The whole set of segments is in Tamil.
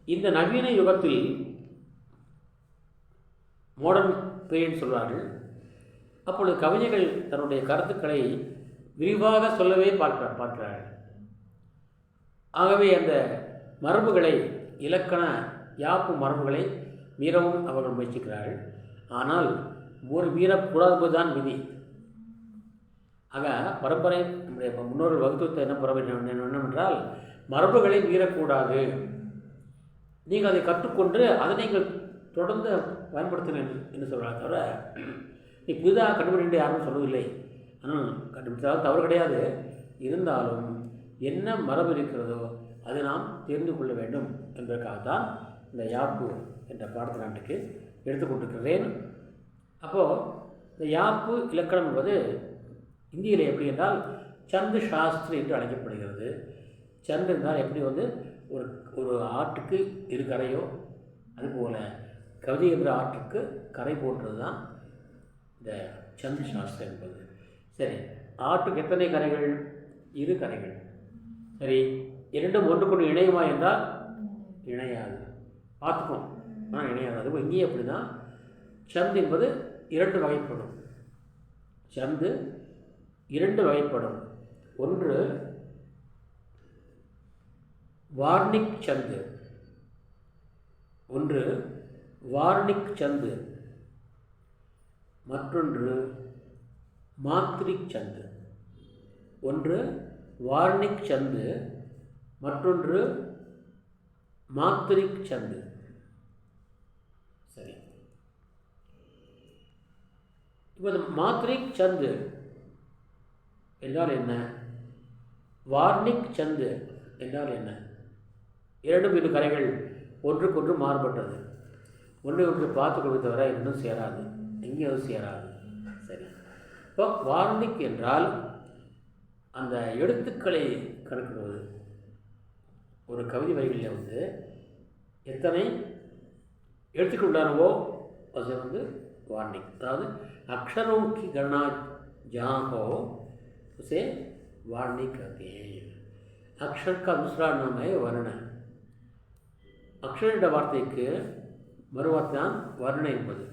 இந்த நவீன யுகத்தில் மாடர்ன் பீரியட் சொல்வார்கள். அப்பொழுது கவிஞர்கள் தன்னுடைய கருத்துக்களை விரிவாக சொல்லவே பார்க்கிறார்கள். ஆகவே அந்த மரபுகளை, இலக்கண யாப்பு மரபுகளை மீறவும் அவர்கள் முயற்சிக்கிறார்கள். ஆனால் மீறக்கூடாது தான் விதி. ஆக பரம்பரை நம்முடைய முன்னோர்கள் வகுத்து என்ன பரம்பரை என்னவென்றால் மரபுகளை மீறக்கூடாது. நீங்கள் அதை கற்றுக்கொண்டு அதை நீங்கள் தொடர்ந்து பயன்படுத்தணும் என்று சொல்கிறாங்க. தவிர நீ புதிதாக கண்டுபிடிக்க யாரும் சொல்லவில்லை. ஆனால் கண்டுபிடித்தாலும் தவறு கிடையாது. இருந்தாலும் என்ன மரபு இருக்கிறதோ அதை நாம் தெரிந்து கொள்ள வேண்டும் என்பதற்காகத்தான் இந்த யாப்பு என்ற பாடத்தை நாட்டுக்கு எடுத்துக்கொண்டிருக்கிறேன். அப்போது இந்த யாப்பு இலக்கணம் என்பது இந்தியில் எப்படி என்றால் சந்து சாஸ்திரி என்று அழைக்கப்படுகிறது. சந்து என்றால் எப்படி ஒரு ஒரு ஆற்றுக்கு இரு கரையோ, அதுபோல் கவிதை என்ற ஆற்றுக்கு கரை போன்றது தான் இந்த சந்து சாஸ்திரம் என்பது. சரி, ஆற்றுக்கு எத்தனை கரைகள்? இரு கரைகள். சரி, இரண்டும் ஒன்றுக்கொன்று இணையுமா என்றால் இணையாது. பார்த்துக்கோம், ஆனால் இணையாது. அதுபோல் இங்கேயே அப்படி தான் சந்து என்பது இரண்டு வகைப்படும். சந்து இரண்டு வகைப்படும். ஒன்று வார்ணிக் சந்து, ஒன்று வார்ணிக் சந்து, மற்றொன்று மாத்ரிக் சந்து. ஒன்று வார்ணிக் சந்து, மற்றொன்று மாத்ரிக் சந்து. சரி, இப்போ மாத்ரிக் சந்து என்றால் என்ன? வார்ணிக் சந்து என்றால் என்ன? இரண்டும் இரு கரைகள் ஒன்றுக்கொன்று மாறுபட்டது. ஒன்றை ஒன்று பார்த்துக்கொள்ள தவிர இன்னும் சேராது, எங்கேயும் சேராது. சரி, இப்போ வார்ணிக் என்றால் அந்த எழுத்துக்களை கணக்கிடுவது. ஒரு கவிதை வரிகளில் எத்தனை எழுத்துக்கள் உள்ளனவோ அது वार्निक, अर्थात अक्षरों की गणना जहाँ हो उसे वार्निक कहते हैं। अक्षर का दूसरा नाम है वर्ण। अक्षर वार्ते मरुवार्ता वर्ण एंबुदु।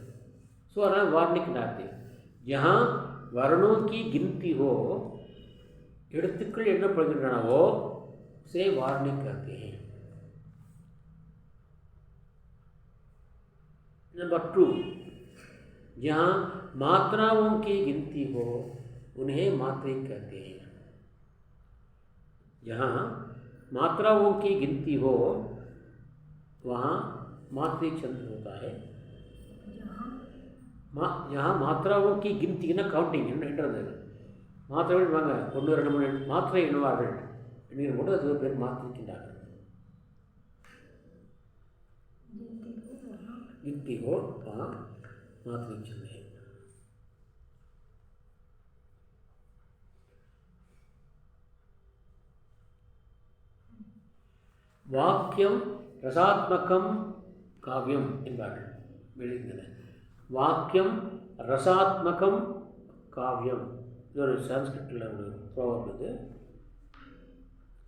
सो अदर वार्निक नाते जहाँ वर्णों की गिनती हो எழுத்துக்கள் எண்ணப்படுகின்றனவோ उसे वार्निक कहते हैं। नंबर 2, जहाँ मात्राओं की गिनती हो उन्हें मात्रिक कहते हैं। जहाँ मात्राओं की गिनती हो वहाँ मात्रिक छंद होता है। जहाँ मात्राओं की गिनती ना काउंटिंग மாத்திரைகள் வாங்க 1 2 3 மாத்திரை எண்ணுவார்கள் என்கிற போது அது பேர் மாத்திருக்கின்றார்கள்। गिनती हो वहाँ मात्रिक छंद है। வாக்கியம் ரசாத்மகம் காவியம் என்பார்கள் எழுதினர்। வாக்கியம் ரசாத்மகம் காவியம் இது ஒரு சான்ஸ்கிரிட்டில் ஒரு ப்ரோவர்ப் இது।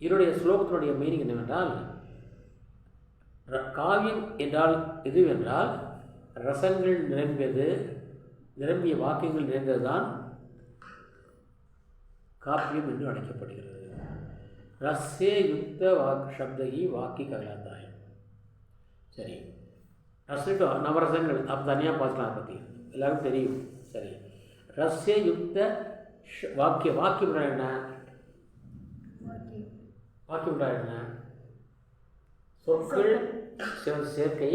இதனுடைய ஸ்லோகத்தினுடைய மீனிங் என்னவென்றால் காவியம் என்றால் எதுவென்றால் ரசங்கள் நிரம்பியது, நிரம்பிய வாக்கியங்கள் நிறைந்ததுதான் காப்பியம் என்று அழைக்கப்படுகிறது। ரஸ்ய யுக்த சப்தகி வாக்கி कहलाता है। சரி, ரசம் நவரசங்கள் அப்போ தனியாக பார்க்கலாம், அதை பற்றி எல்லாருக்கும் தெரியும்। சரி, ரஸ்ய யுக்த வாக்கியம் வாக்கியம் என்ன? வாக்கியம் என்ன? சொற்கள் சேர்க்கை,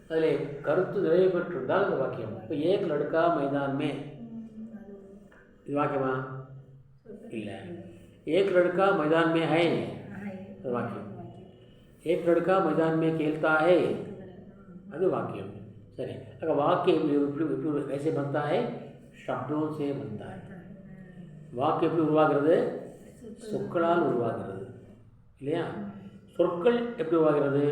அதில் கருத்து நிறைவு பெற்றிருந்தால் அந்த வாக்கியம்। இப்போ ஏக் லடுக்கா मैदान में இது வாக்கியமா? இல்லை। एक लड़का मैदान में है அது வாக்கியம்। एक लड़का मैदान में खेलता है அது வாக்கியம்। சரி, अगर वाक्य कैसे बनता है? शब्दों से बनता है। வாக்கு எப்படி உருவாகிறது? சொற்களால் உருவாகிறது இல்லையா? சொற்கள் எப்படி உருவாகிறது?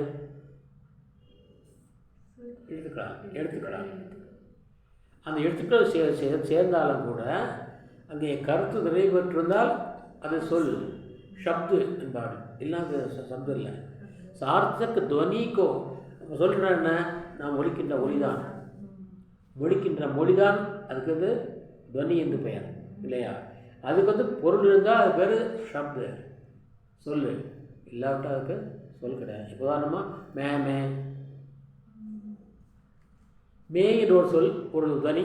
எழுத்துக்களால்। அந்த எழுத்துக்கள் சேர்ந்தாலும் கூட அங்கே கருத்து நிறைவு பெற்றிருந்தால் அது சொல் ஷப்து என்பார்கள், இல்லாத சப்தம் இல்லை। சார்த்தக் துவனிக்கோ சொல்கிற என்ன, நாம் ஒலிக்கின்ற ஒளிதான், ஒலிக்கின்ற மொழிதான் அதுக்கு வந்து துவனி என்று பெயர் இல்லையா. அதுக்கு வந்து பொருள் இருந்தால் அது பேர் ஷப்து சொல்லு, இல்லாவிட்டால் அதுக்கு சொல் கிடையாது. இப்போ உதாரணமாக மே மே மே என்ற ஒரு சொல் ஒரு துவனி,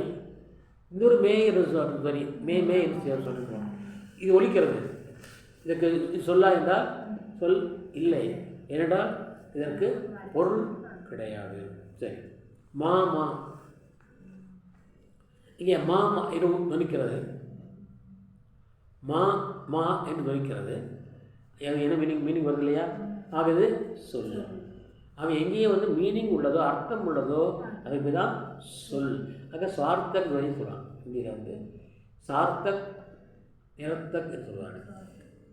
இன்னொரு மே என்று துவனி, மே மே என்று சொல்லிக்கிறோம். இது ஒலிக்கிறது, இதற்கு இது சொல்லா என்றால் சொல் இல்லை, ஏனென்றால் இதற்கு பொருள் கிடையாது. சரி, மா மா இங்கே மா மா என்று துவனிக்கிறது, மா மா என்று துவனிக்கிறது. என்ன மீனிங் வருது இல்லையா. ஆக இது சொல்லு. ஆக எங்கேயும் வந்து மீனிங் உள்ளதோ அர்த்தம் உள்ளதோ அதுக்கு தான் சொல். ஆக சார்த்தக் துவனி சொல்லுவாங்க. இந்தியில் வந்து சார்த்தக் நிரத்தக் என்று சொல்லுவாங்க.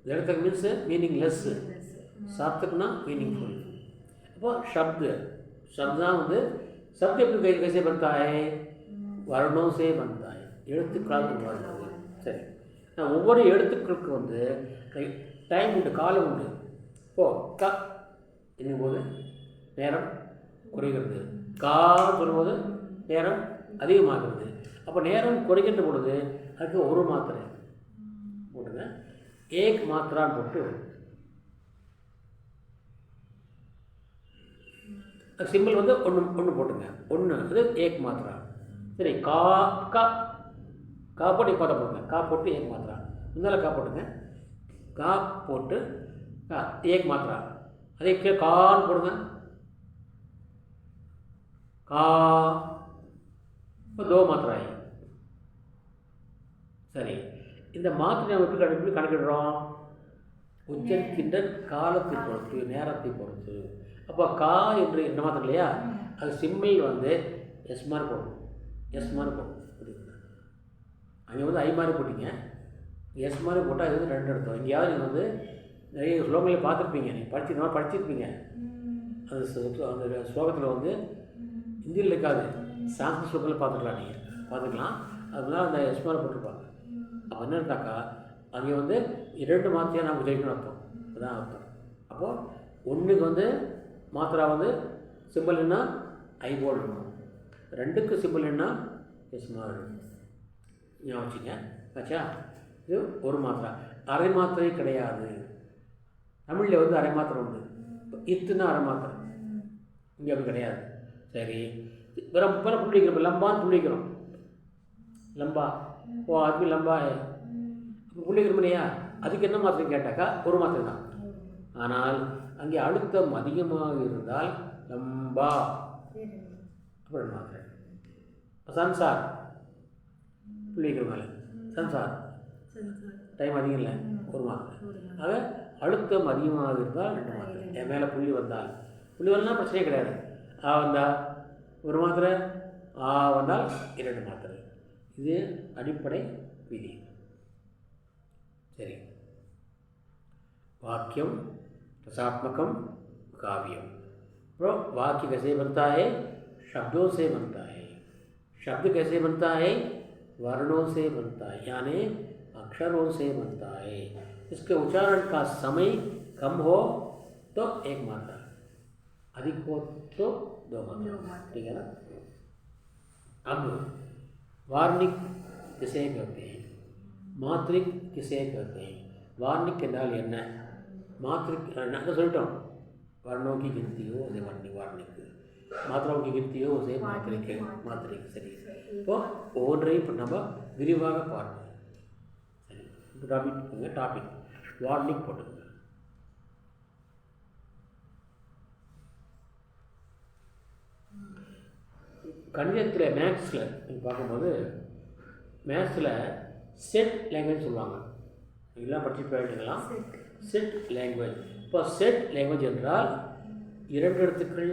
நிரத்தக் மீன்ஸ் மீனிங் லெஸ், சார்த்தக்னா மீனிங் ஃபுல். அப்போ शब्द தான் வந்து शब्द எப்படி कैसे बनता है, वर्णों से बनता है, எழுத்துக்களால் உருவாகிறது. சரி, நான் ஒவ்வொரு எழுத்துக்களுக்கு வந்து டைம் உண்டு, காலம் உண்டு. இப்போது க என்னும்போது நேரம் குறைகிறது, கா சொல்லும்போது நேரம் அதிகமாகிறது. அப்போ நேரம் குறைகின்ற பொழுது அதுக்கு ஒரு மாத்திரை போட்டுங்க, ஏக் மாத்திரான்னு போட்டு சிம்பிள் வந்து ஒன்று போட்டுங்க, ஒன்று அது ஏக் மாத்திரா. சரி, கா கா கா போட்டு இப்போ போட்டுங்க, கா போட்டு ஏக் மாத்திரா, முன்னால் கா போட்டுங்க, கா போட்டு கா ஏக் மாத்திரா, அதே கீழே கான்னு போடுங்க, கா இப்போ தோ மாத்திரை. சரி, இந்த மாத்திரை நம்ம எப்படி கணக்கிடுறோம், உச்சரிக்கின்ற காலத்தை பொறுத்து நேரத்தை பொறுத்து. அப்போ கா என்று என்ன மாத்திரம் இல்லையா, அது சிம்பிள் வந்து எஸ் மாதிரி போடும், எஸ் மாதிரி போடும். அங்கே வந்து ஐ மாதிரி போட்டிங்க, எஸ் மாதிரி போட்டால் அது வந்து ரெண்டு அர்த்தம். எங்கேயாவது நீங்கள் வந்து நிறைய ஸ்லோகங்களை பார்த்துருப்பீங்க, நீங்கள் படிச்சிருப்பீங்க. அந்த அந்த ஸ்லோகத்தில் வந்து ஹிந்தியில் இருக்காது, சான்ஸ்கிரிட் ஸ்லோகத்தில் பார்த்துக்கலாம். அதனால அந்த எஸ் மாதிரி போட்டிருப்பாங்க. அப்போ என்ன இருந்தாக்கா அங்கே வந்து இரண்டு மாத்திரையாக நாம் உச்சரிக்கணும் அர்த்தம், அதுதான் அர்த்தம். அப்போது ஒன்றுக்கு வந்து மாத்திரா வந்து சிம்பிள் என்ன ஐ போல் இருக்கணும், ரெண்டுக்கு சிம்பிள் என்ன எஸ் மாதிரி ஞாபகம் வச்சுங்க. ஆச்சா, இது ஒரு மாத்திரா. அரை மாத்திரை கிடையாது, தமிழில் வந்து அரை மாத்திரை உண்டு, இத்துனா அரை மாத்திரை, இங்கே அப்படி கிடையாது. சரி, வேறு புள்ளிக்கிறோம், லம்பான்னு புள்ளிக்கிறோம், லம்பா ஓ அது லம்பா புள்ளிக்கிறோம் இல்லையா. அதுக்கு என்ன மாத்திரை கேட்டாக்கா ஒரு மாத்திரை தான். ஆனால் அங்கே அழுத்தம் அதிகமாக இருந்தால் லம்பா அப்புறம் மாத்திரை. சன்சார் புள்ளிக்கிற மேலே சன்சார் டைம் அதிகம் இல்லை, ஒரு மாத்திரை. ஆக அழுத்தம் அதிகமாக இருந்தால் ரெண்டு மாத்திரை. என் மேலே புள்ளி வந்தால், புள்ளி வரலாம் பிரச்சனையே கிடையாது. ஆ வந்தால் ஒரு மாத்திரை, ஆ வந்தால் இரண்டு மாத்திரை. இது அடிப்படை விதி. சரி, वाक्यम रसात्मकम काव्यम। तो वाक्य कैसे बनता है, शब्दों से बनता है। शब्द कैसे बनता है, वर्णों से बनता है, यानी अक्षरों से बनता है। इसके उच्चारण का समय कम हो तो एक मात्रा, अधिक हो तो दो मात्रा, ठीक है ना। अब वार्णिक किसे कहते हैं, मात्रिक किसे कहते हैं। वार्णिक என்றால் என்ன, मात्रिक नाम சொல்லிட்டோம், वर्णों की गिनती हो उसे वार्णिक, मात्राओं की गिनती हो उसे मात्रिक। சரி, இப்போ ஒவ்வொன்றையும் இப்போ நம்ம விரிவாக பார்ப்போம். சரி, டாபிக் வார்னிக் போட்டுங்க. கணிதத்தில் மேக்ஸில் நீங்கள் பார்க்கும்போது மேக்ஸில் செட் லாங்குவேஜ் சொல்லுவாங்க, இதெல்லாம் பற்றி போயிட்டுக்கலாம். Set language. இப்போ செட் லாங்குவேஜ் என்றால் இரண்டு எழுத்துக்கள்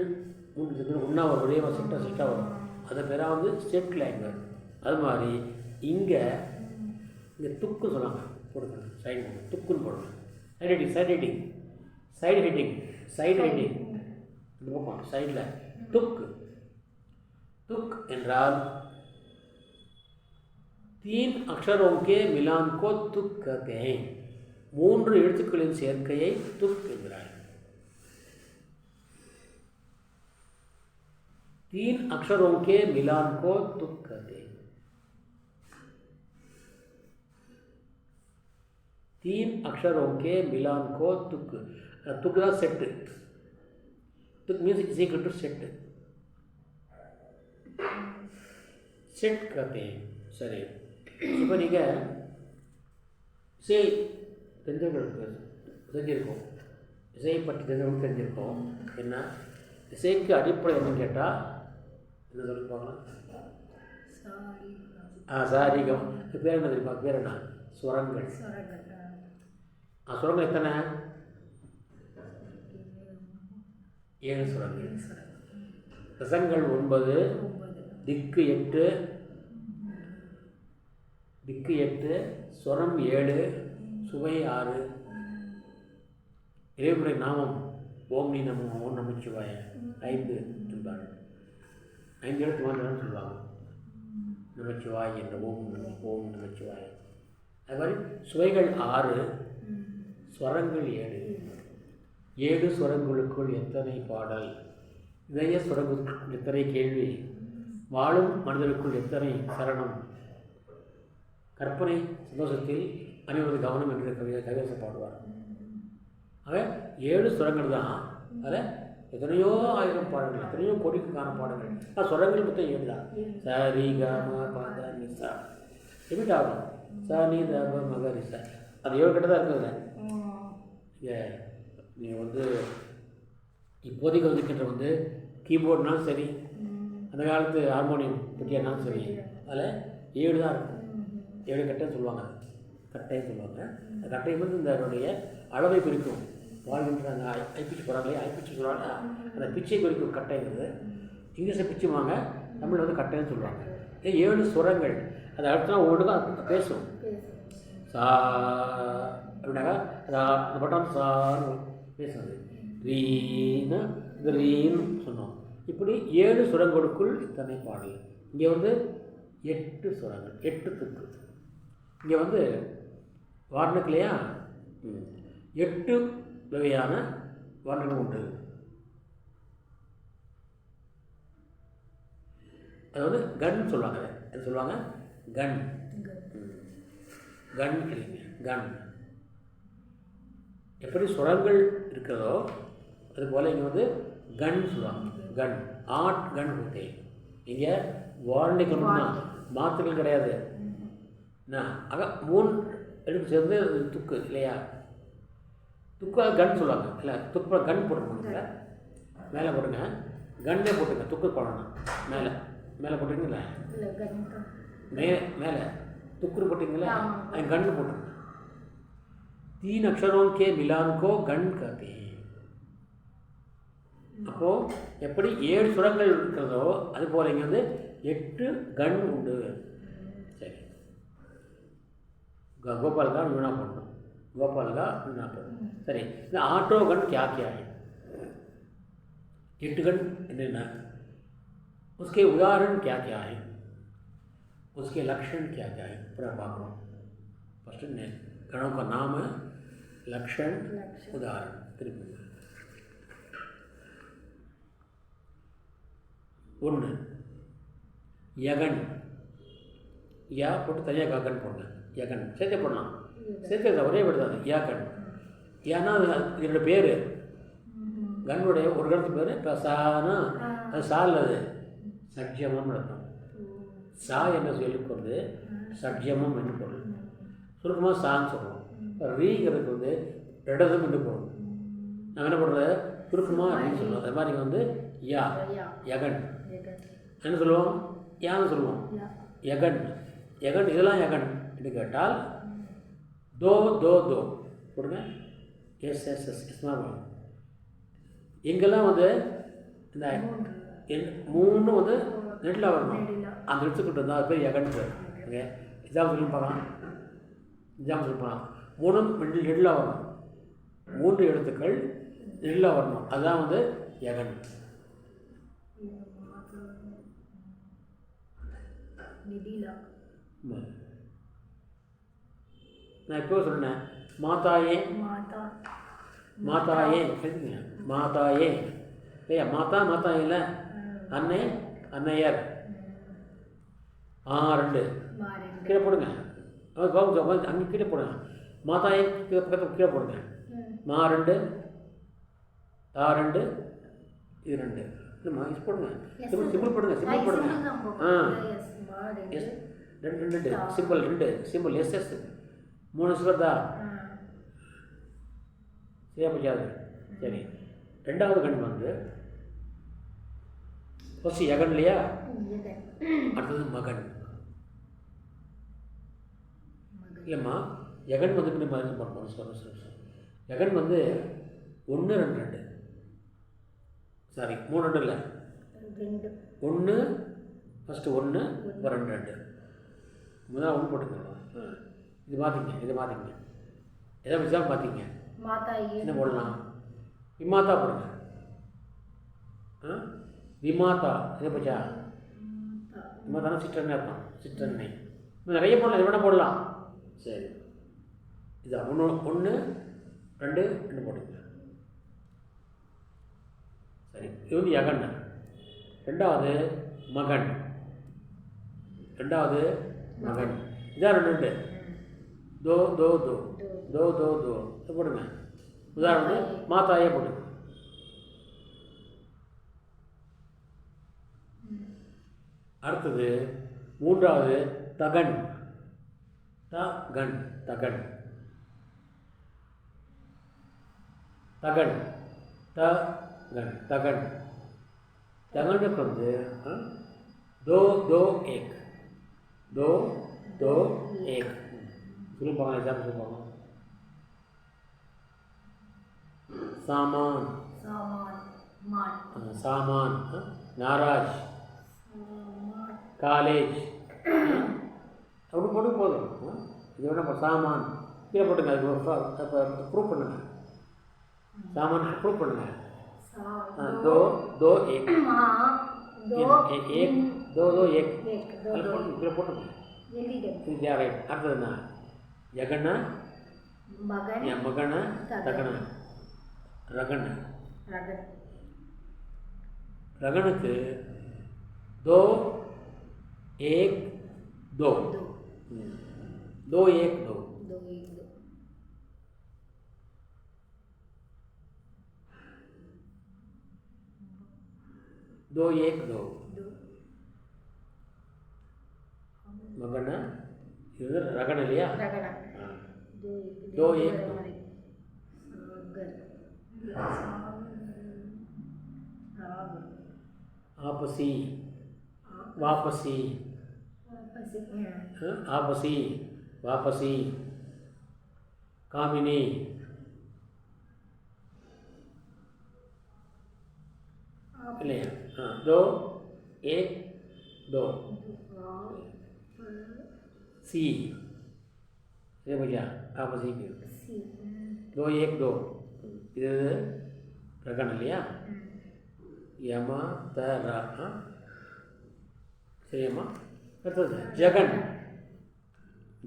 மூன்று எழுத்துக்கள் ஒன்றா வரும், ஒரே செட்டாக வரும், அது பேராக வந்து செட் லாங்குவேஜ். அது மாதிரி இங்கே துக்கு சொன்னாங்க, போடுங்க சைடு துக்குன்னு போடுங்க. சைடு ஹெட்டிங் இந்த பக்கம் சைடில் துக்கு. துக் என்றால் तीन अक्षरों के मिलान को तुक कहते हैं. மூன்று எழுத்துக்களின் சேர்க்கையை துக் என்கிறார். तीन अक्षरों के मिलान को तुक कहते हैं। तीन अक्षरों के मिलान को तुक, तुक தான் செட்டு. तुक means is equal to set. Set कहते हैं. சரி, இப்போ நீங்கள் இசை தெரிஞ்சிருக்கோம், இசையை பற்றி தெரிஞ்சிருக்கோம். என்ன இசைக்கு அடிப்படை என்னன்னு கேட்டால் என்ன சொல்லிப்பாங்களா? சாரிகம். பேர் என்ன தெரியுமா? பேர் என்ன? ஸ்வரங்கள். ஸ்வரங்கள் எத்தனை? 7 ஸ்வரங்கள். ரசங்கள் 9, திக்கு 8, ஸ்வரம் 7, சுவை 6. இறைவனுடைய நாமம் ஓம் நீ நம, ஓம் நமச்சிவாய 5 சொல்வார்கள். 5 எழுத்து மாத்திரம் சொல்லுவாங்க. நமச்சிவாய் என்ற ஓம் நமச்சிவாய. அது மாதிரி சுவைகள் 6, ஸ்வரங்கள் 7. 7 ஸ்வரங்களுக்குள் எத்தனை பாடல், இதய ஸ்வரங்களுக்குள் எத்தனை கேள்வி, வாழும் மனிதருக்குள் எத்தனை சரணம், கற்பனை சந்தோஷத்தில் அனைவரது கவனம் என்று கவிதை பாடுவார். ஆக 7 ஸ்வரங்கள் தான். அதில் எத்தனையோ ஆயிரம் பாடல்கள், எத்தனையோ கோடிக்கான பாடல்கள். ஸ்வரங்கள் மொத்தம் 7 தான். சரி க ம ப த நி சா. எப்படி ஆகும்? ச நி த ப ம க ரி ச. அது 7 கிட்ட தான் இருக்குதுல்ல. நீங்கள் இப்போதைக்கு வந்துக்கின்ற கீபோர்ட்னாலும் சரி, அந்த காலத்து ஹார்மோனியம் பெட்டியானாலும் சரி, அதில் 7 தான் இருக்கும். 7 கட்டைன்னு சொல்லுவாங்க. கட்டைன்னு சொல்லுவாங்க. அந்த கட்டை இதனுடைய அளவை குறிக்கும். வாழ்கின்ற அந்த ஐப்பிச்சு போகிறாங்களே, ஐப்பிச்சு சொல்லுவாங்க. அந்த பிச்சை குறிக்கும் கட்டைங்கிறது. இங்கிலீஷில் பிச்சுவாங்க, தமிழில் கட்டைன்னு சொல்லுவாங்க. 7 ஸ்வரங்கள். அது அடுத்த ஒன்று தான் பேசும். சா அப்படின்னாக்கா அந்த பட்டம் சான்னு பேசுறது. ரீன்னு ரீன்னு சொன்னோம். இப்படி 7 சுரங்களுக்குள் இத்தனை பாடல். இங்கே 8 சுரங்கள், 8 துக்கு. இங்கே வார்ணுக்கு இல்லையா, 8 வகையான வார்ணுகள் உண்டு. அது கன் சொல்லுவாங்க. அது சொல்லுவாங்க கன். கன் இல்லைங்க, கன். எப்படி சுரங்கள் இருக்கிறதோ அதுபோல் இங்கே கன் சொல்லுவாங்க. கன் ஆட் கன் होते. இங்கே வார்ணிக்கணும்னா மாற்றுகள் கிடையாது. ஆக 3 எடுத்து சேர்ந்து துக்கு இல்லையா, துக்கு கன் சொல்லுவாங்க. இல்லை துக்கு கன் போட்டுருக்கோங்க. மேலே போட்டுங்க, கன்னே போட்டுங்க. துக்கு போடணும். மேலே மேலே போட்டுருங்களா, மேலே துக்குரு போட்டிங்களா, அது கன்று போட்டுருங்க. 3 अक्षरों के मिलान को गण कहते हैं. அப்போது எப்படி 7 சுரங்கள் இருக்கிறதோ அதுபோல் இங்கே 8 கண் உண்டு. சரி, கோபால் का वीणा पढ़ना, गोपाल का वीणा पढ़ना. சரி, இந்த ஆட்டோ கண் क्या क्या है? 8 गण என்னென்ன, उसके उदाहरण क्या क्या है, उसके लक्षण क्या क्या है? पूरा पाको फर्स्ट गणों का नाम है, लक्षण, उदाहरण. திருப்பி 1 யகன். யா போட்டு தனியாக காக்கன் போடுங்க. யகன் சேர்த்தே போடலாம். சேர்த்து ஒரே வீடு தான் யகன். ஏன்னா இதோட பேர் கண்ணுடைய ஒரு கருத்து பேர். இப்போ சானா அது சால், அது சட்ஜமம்னு அர்த்தம். சா என்ற சொல்லுக்கு சட்ஜமம் என்று பொருள். சுருக்கமாக சான்னு சொல்லுவோம். இப்போ ரீங்கிறதுக்கு இடதும் என்று பொருள். நாங்கள் என்ன பண்ணுறது, சுருக்கமாக அப்படின்னு சொல்லுவோம். அது மாதிரி யா யகன் என்ன சொல்லுவோம், யான்னு சொல்லுவோம். யகன் யகன் இதெல்லாம் யகன் என்று கேட்டால் தோ தோ தோ கொடுங்க. எஸ் எஸ் எஸ் எஸ்மா போகணும். எங்கெல்லாம் இந்த 3 நெட்டில் வரணும். அந்த எடுத்துக்கிட்டு இருந்தால் அது பேர் யகன் பேர். ஓகே, எக்ஸாம் சொல்லி பார்க்கலாம். எக்ஸாம் சொல்லி பார்க்கலாம். 3 நெட்டில் வரணும். 3 எழுத்துக்கள் நெட்டில் வரணும். அதுதான் யகன். நான் இப்போ சொன்னேன் மாதாயே, மாதாயே கேட்குங்க. மாதாயே இல்லையா, மாதா மாதா இல்லை, அன்னை அன்னையர். ரெண்டு கீழே போடுங்க. அங்கே கீழே போடுங்க. மாதாயை பக்கத்தில் கீழே போடுங்க. மா ரெண்டு, தா ரெண்டு, இது ரெண்டு. இல்லைம்மா இது போடுங்க. சிம்பிள் போடுங்க. சிம்பிள் போடுங்க. எஸ் ரெண்டு ரெண்டு சிம்பிள் ரெண்டு சிம்பிள் எஸ்எஸ் 3 சிவர்தா சரியா போச்சாது. சரி, ரெண்டாவது கண் வந்து ஃபஸ்ட்டு யகன் இல்லையா, அடுத்தது மகன். இல்லைம்மா யகன் வந்து இப்படி மாதிரி பண்ணணும். யகன் வந்து 1 2 2 சாரி 3 2 இல்லை 1 ஃபஸ்ட்டு 1 இப்போ 2 2 முதல்ல 1 போட்டுக்கணும். இது மாற்றிங்க. எதை வச்சுதான் பார்த்தீங்க என்ன போடலாம்? விமாத்தா போடுங்க. விமாத்தா இதை பச்சா விமாத்தானா சிற்றெண்ணெய் இருக்கும். சிற்றெண்ணெய் நிறைய போடலாம். இது வேணால் போடலாம். சரி, இதான் 1 2 2 போட்டுங்க. சரி, இது வந்து யகன். ரெண்டாவது மகன். இதான் 2 2 தோ தோ தோ தோ தோ தோ போடுங்க. உதாரணம் மாதாயே போடுங்க. அடுத்தது மூன்றாவது தகன். தகன் தகன் தகன் தகன் தகன் தகனுக்கு வந்து दो दो एक दो दो एक सुलभ एग्जाम सुलभ सामान सामान नाराज कॉलेज அப்படி போட்டு போதும். இது வேணா சாமான் கீழே போட்டுங்க. அதுக்கு ப்ரூவ் பண்ணுங்க. सामान ப்ரூவ் பண்ணுங்க. दो दो एक एक दो दो एक கீழே போட்டுங்க. இது ரைட். அடுத்ததுண்ணா யகன மகன தகன ரகன. रगणक दो एक दो दो एक दो दो एक दो मगन இது ரகன இல்லையா? दो एक दो आपसी वापसी आपसी वापसी कामिनी இல்லையா? दो एक दो सी ये भैया आपसी के दो एक दो இது ரகன இல்லையா? यम तर சரிம்மா. அடுத்தது ஜகன்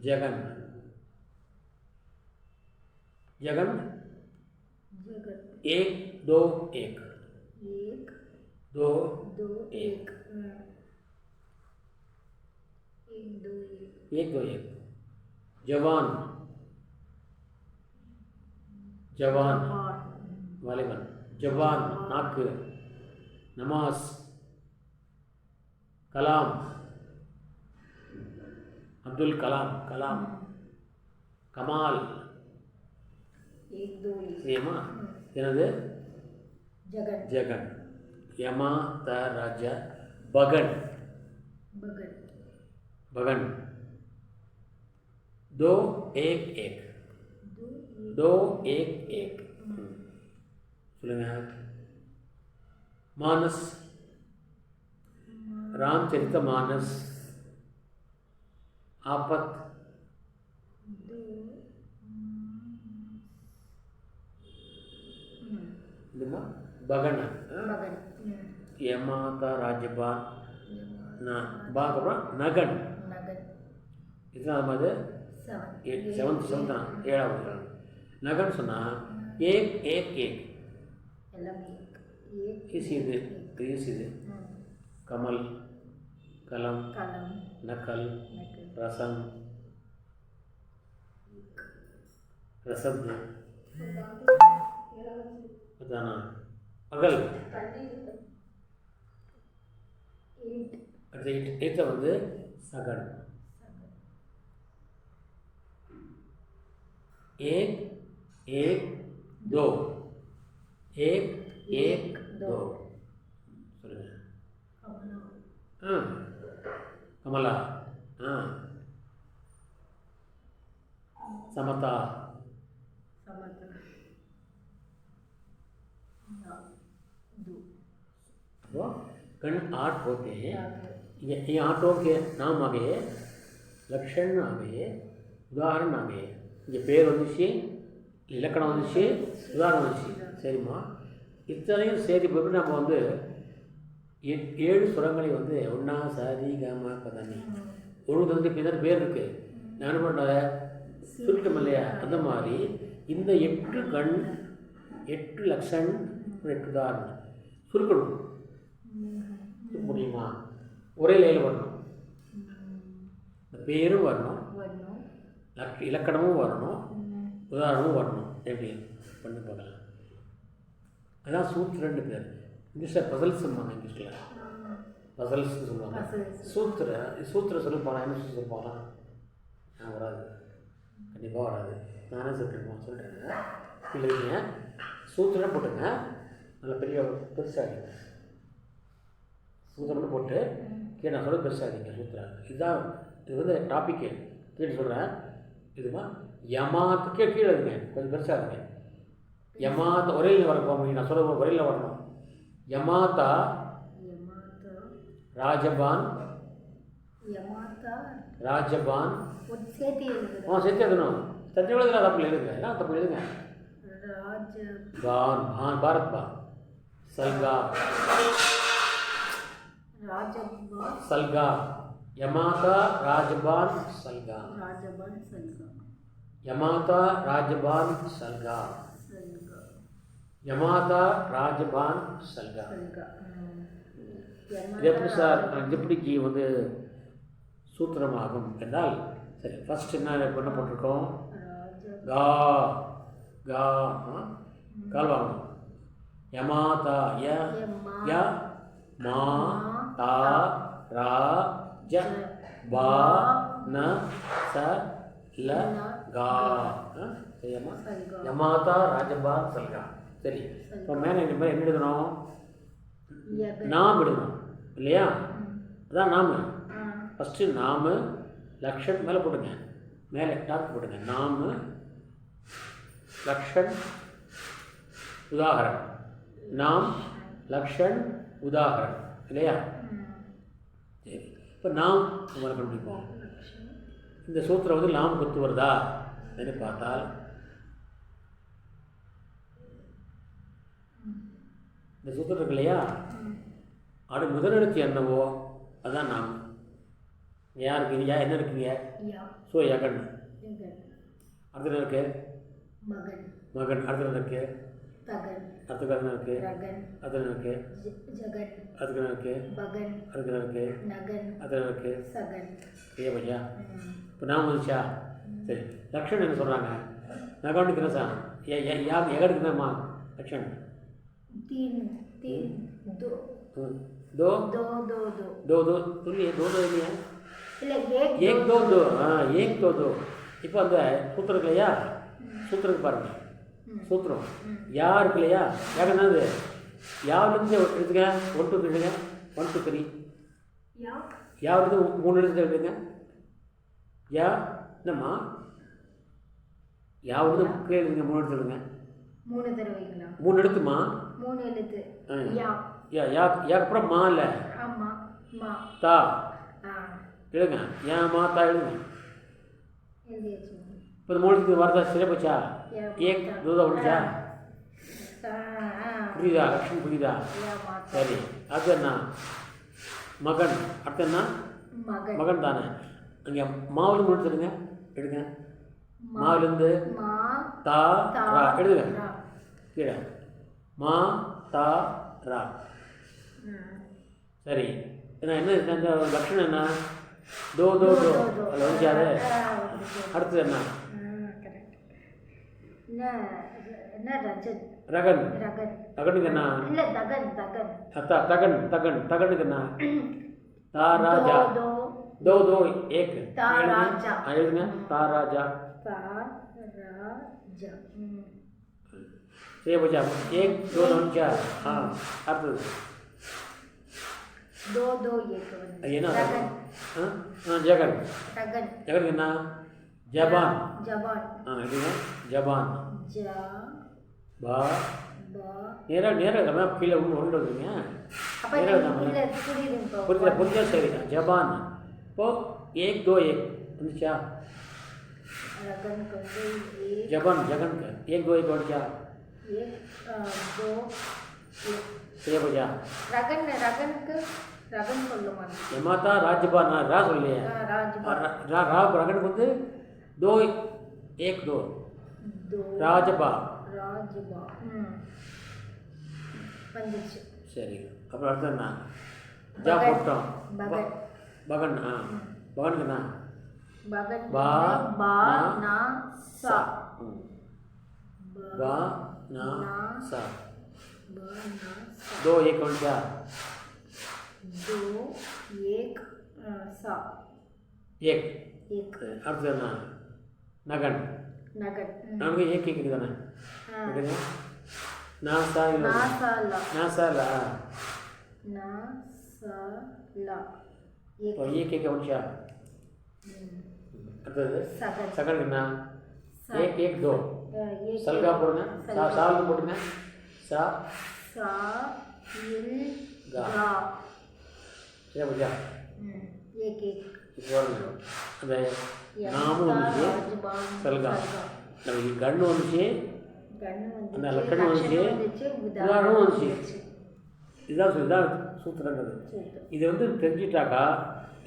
ஜகன் जगन एक दो एक दो एक एक दो एक जवान जवान वालीबॉल जवान नाक नमाज कलाम अब्दुल कलाम कलाम कमाल एक दो ஏமா என்னது जगन जगन यमा त राज बगन बगन बगन दो एक एक दो एक एक சொல்லுங்க. मानस रामचरित मानस आपत बगन यमाता राज्यपा नगन इतना सेवंथ ஏழாவது நகன் சொன்னா एक एक एक ஈஸி இது कमल, कलम, कलम, नकल, नकल, रसम, रसद, बताना, अगल, ईट, ईट வந்து सगन, एक एक दो, एक एक दो, சொல்லுங்க. कमला, समता, समता, दो, वो कण आठ होते हैं. ये आठों के नाम आ गए, लक्षण आ गए, उदाहरण आ गए. இங்கே பேர் வந்துச்சு, இலக்கணம் வந்துச்சு, உதாரணம் வந்துச்சு. சரிம்மா, இத்தனையும் சேர்த்து போட்டு நம்ம வந்து 7 சுரங்களை வந்து ஒன்றா சாதி காம பதனி ஒரு வந்து பின்னர் பேர் இருக்குது. நான் என்ன பண்ணுறேன், சுருக்கம் இல்லையா, அந்த மாதிரி இந்த 8 கண், 8 லக்ஷன், 8 உதாரணம் சுருக்கணும். முடியுமா? ஒரே லைனில் வரணும், இந்த பேரும் வரணும், இலக்கணமும் வரணும், உதாரணமும் வரணும். எப்படி பண்ணி பார்க்கலாம். அதான் சூத்திரன்னு பேர். இங்கிலீஷில் பசல்ஸ் சொல்லுவாங்க. இங்கிலீஷில் பசல்ஸ்ன்னு சொல்லுவாங்க. சூத்திர சொல்லிப்பாங்க. என்ன சொல்லிப்பாங்க? வராது, கண்டிப்பாக வராது. நானே சொல்லிட்டுருப்போம், சொல்லிட்டேங்க. இல்லைங்க, சூத்திரம் போட்டுங்க, நல்லா பெரிய பெருசாக சூத்திரம் போட்டு கீழே நான் சொல்ல பெருசாகிங்க. சூத்திரம் இதுதான், இது வந்து டாப்பிக்கு கீழே சொல்கிறேன். இதுமா யமாத்து கீழே இருங்க, கொஞ்சம் பெருசாக இருங்க. யமாத்த ஒரேயில் வர போக முடியும். நான் சொல்ல ஒரேயில் வரணும். யமாத்தா ராஜபான், ராஜபான் சேர்த்து எழுதணும். தஞ்சை எழுதுனா தப்பு எழுதுங்க, எல்லாம் தப்பு எழுதுங்க. பான், பான் பாரத் பான், சல்கா, सलगा, यमाता राजबान सलगा, यमाता राजबान सलगा, यमाता राजबान सलगा. இது எப்படி சார் எப்படிக்கு வந்து சூத்திரமாகும் என்றால், சரி ஃபர்ஸ்ட் என்ன பண்ண போட்டிருக்கோம்? கா கா கால் வாங்கணும். யமாதா ய ய மா தா ரா ஜ பா ந ச ல கா. சரியாம்மா? யமாதா ராஜபான் சல்கா. சரி, இப்போ மேலே இந்த மாதிரி என்ன எழுதணும்? நாம் எழுதணும் இல்லையா? அதான் நாம. ஃபஸ்ட்டு நாம லக்ஷன் மேலே போட்டுங்க, மேலே டாப் போட்டுங்க. நாம லக்ஷன் உதாகரணம், நாம் லக்ஷன் உதாகரணம் இல்லையா? சரி, இப்போ நாம் நம்மளை கண்டுபிடிப்போம். இந்த சூத்திரம் வந்து நாம் கொத்து வருதா என்று பார்த்தால், இந்த சூத்திரம் இருக்கு இல்லையா, அது முதலெழுத்து என்னவோ அதான் நாம். யார் இருக்கீங்க? என்ன இருக்குங்க? ஸோ யகன். அடுத்த இருக்கு மகன். அடுத்த இருக்கு அடுத்த இருக்கு அடுத்த இருக்கு அதுக்கு இருக்கு அதுக்கு இருக்கு அதில் இருக்கு. ஏ பையா, இப்போ நான் வந்துச்சா? சரி, லக்ஷன் என்ன சொல்கிறாங்க? நகனுக்கு என்ன சார்? யார் எகனுக்கு என்னம்மா லக்ஷன்? दो दो दो दो दो दो सुनिए, दो दो नहीं है, एक दो दो. हाँ, एक दो दो. இப்போ அந்த சூத்திரம் இருக்கு இல்லையா, சூத்திரத்துக்கு பாருங்க. சூத்திரம் யார் இருக்கு இல்லையா, யார் என்னது? யாருலேருந்து எடுத்துங்க, 1 2 எழுதுங்க. 1 2 3 யாருலேருந்து 3 எழுத்து எழுதுங்க. யா என்னம்மா? யாருலேருந்து கீழே எழுதுங்க. 3 எழுத்து எழுதுங்க. 3 தடவைங்களா? 3 எழுத்துமா? 3 எழுத்து. யா அப்புறம் மா இல்லை, தா எழுதுங்க. ஏன் மா தா எழுதுங்க. இப்போ இந்த 3 எழுத்துக்கு வருதா? சரியா போச்சா? ஏக் தூதா முடிச்சா? புரியுதா? லக்ஷ்மி புரியுதா? சரி, அது என்ன? மகன். அடுத்து என்ன? மகன் தானே. அங்கே மாவுலேருந்து எடுத்துடுங்க, எடுங்க. மாவுலேருந்து தா ரா எழுதுங்க கீழே. மா தா ரா. சரி என்ன இந்த லட்சணம் என்ன? தோ தோ தோ அதில் வந்துச்சாரு. அடுத்தது என்ன? கரெக்ட். என்ன ரஜன் ரகன். ரகன் ரகனுக்கு என்ன? இல்ல தகன் தகன் தகன் தகன் தகனுக்கு என்ன? தாராஜா. दो दो दो एक ताराजा எழுதுங்க. தாராஜா. ताराजा சரி बच्चा एक दो வந்துச்சா? அடுத்தது दो दो एक என்ன? रगन ஜகன். रगन ஜகனுக்கு என்ன? ஜபான். जबान எழுதுங்க. ஜபான். जा பா बा நேராக கீழே ஒன்று வந்துருங்க. அப்ப நேராக இல்ல புரியுது புரிஞ்சா புரிஞ்சா சரி. ஜபான். இப்போ एक दो एक வந்துச்சா? रगन को एक ஜபான் ஜகனுக்கு एक दो एक வந்துச்சா? एक दो एक சரி बच्चा रगन रगन को रगन சொல்லுமா? மாதா ராஜபான் ரா சொல்லியே. राजबा ரா ரகனுக்கு வந்து दो एक दो दो ராஜபா. राजबा வந்துச்சு. சரி அப்புறம் அடுத்து என்ன? ஜா பகன். போட்டோம். பகன் பகன். பகனுக்கு என்ன? बगन बा बा ना सा बा ना सा बा ना सा दो एक வந்துச்சா? दो एक सा एक एक அடுத்து என்ன? நகன். नगन நமக்கு एक கேக்குது தானே? ஓகேங்க. நாசா இல்ல ना सा ला நாசால ना सा ला இப்போ एक एक வந்துச்சா? அடுத்தது सगन சகன் என்ன? सा एक एक दो एक சல்கா போடுங்க. சால் போடுங்க. சா सा इल गा. गा சரி பச்சா एक एक இப்போ வருங்க. அந்த நாமும் வந்துச்சு. சல்கா நமக்கு கண்ணு வந்துச்சு. அந்த லக்கணம் வந்துச்சு. உதாரணம் வந்துச்சு. இதுதான் சூத்திரங்கிறது. இதை வந்து தெரிஞ்சிட்டாக்கா